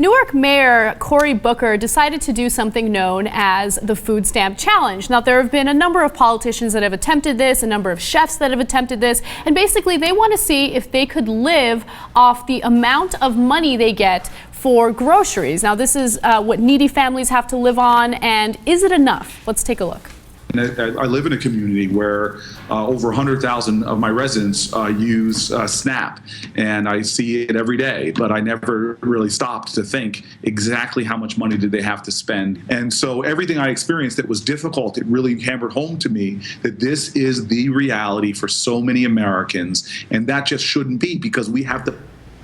Newark Mayor Cory Booker decided to do something known as the Food Stamp Challenge. Now, there have been a number of politicians that have attempted this, a number of chefs that have attempted this, and basically they want to see if they could live off the amount of money they get for groceries. Now, this is what needy families have to live on, and is it enough? Let's take a look. I live in a community where over 100,000 of my residents use SNAP, and I see it every day, but I never really stopped to think exactly how much money did they have to spend. And so everything I experienced that was difficult, it really hammered home to me that this is the reality for so many Americans, and that just shouldn't be, because we have the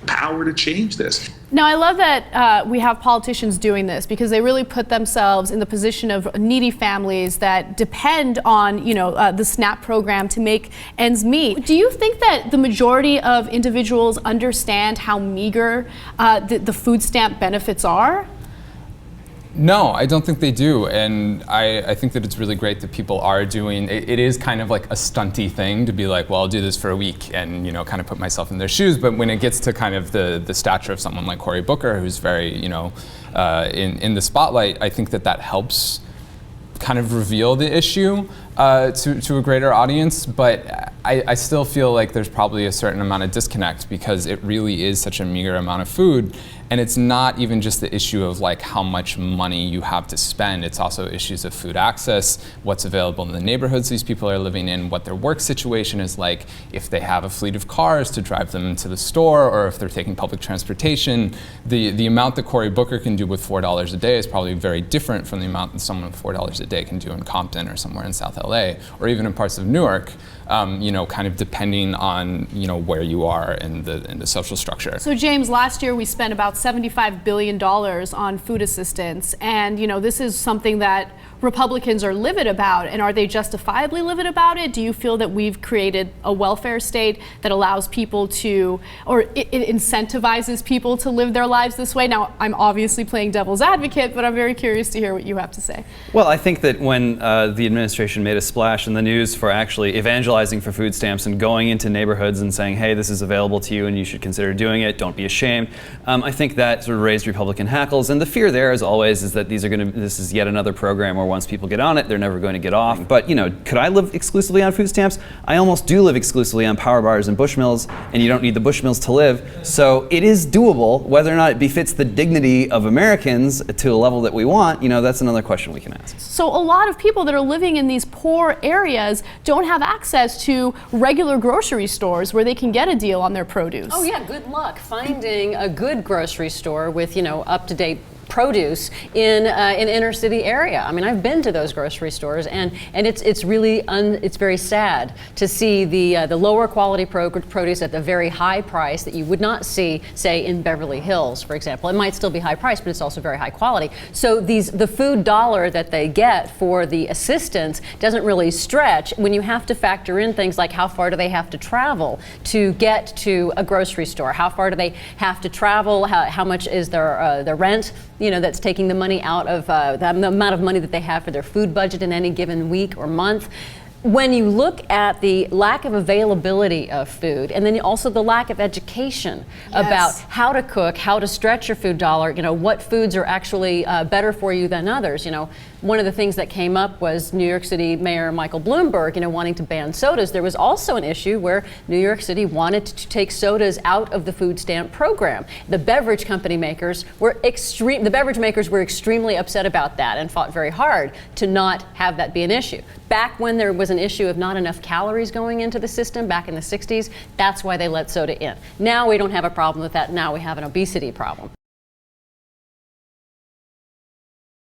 power to change this. Now, I love that we have politicians doing this, because they really put themselves in the position of needy families that depend on, the SNAP program to make ends meet. Do you think that the majority of individuals understand how meager the food stamp benefits are? No, I don't think they do, and I think that it's really great that people are doing it. It is kind of like a stunty thing to be like, well, I'll do this for a week and kind of put myself in their shoes. But when it gets to kind of the stature of someone like Cory Booker, who's very in the spotlight, I think that helps kind of reveal the issue to a greater audience. But I still feel like there's probably a certain amount of disconnect, because it really is such a meager amount of food. And it's not even just the issue of like how much money you have to spend. It's also issues of food access, what's available in the neighborhoods these people are living in, what their work situation is like, if they have a fleet of cars to drive them to the store, or if they're taking public transportation. The amount that Cory Booker can do with $4 a day is probably very different from the amount that someone with $4 a day can do in Compton or somewhere in South LA, or even in parts of Newark. Kind of depending on where you are in the social structure. So James, last year we spent about $75 billion on food assistance, and this is something that Republicans are livid about. And are they justifiably livid about it? Do you feel that we've created a welfare state that allows people to, or it incentivizes people to live their lives this way? Now, I'm obviously playing devil's advocate, but I'm very curious to hear what you have to say. Well, I think that when the administration made a splash in the news for actually evangelizing for food stamps and going into neighborhoods and saying, hey, this is available to you and you should consider doing it, don't be ashamed, I think that sort of raised Republican hackles. And the fear there, as always, is that this is yet another program where once people get on it, they're never going to get off. But could I live exclusively on food stamps? I almost do live exclusively on power bars and Bushmills, and you don't need the Bushmills to live. So it is doable. Whether or not it befits the dignity of Americans to a level that we want, that's another question we can ask. So a lot of people that are living in these poor areas don't have access to regular grocery stores where they can get a deal on their produce. Oh yeah, good luck finding a good grocery store with up-to-date produce in an inner city area. I mean, I've been to those grocery stores, and it's really it's very sad to see the lower quality produce at the very high price that you would not see, say, in Beverly Hills, for example. It might still be high price, but it's also very high quality. So the food dollar that they get for the assistance doesn't really stretch when you have to factor in things like how far do they have to travel to get to a grocery store? How far do they have to travel? How much is their rent? That's taking the money out of the amount of money that they have for their food budget in any given week or month. When you look at the lack of availability of food, and then also the lack of education about how to cook, how to stretch your food dollar, what foods are actually better for you than others. One of the things that came up was New York City Mayor Michael Bloomberg, wanting to ban sodas. There was also an issue where New York City wanted to take sodas out of the food stamp program. The beverage makers were extremely upset about that and fought very hard to not have that be an issue. Back when there was an issue of not enough calories going into the system back in the 60s, that's why they let soda in. Now we don't have a problem with that. Now we have an obesity problem.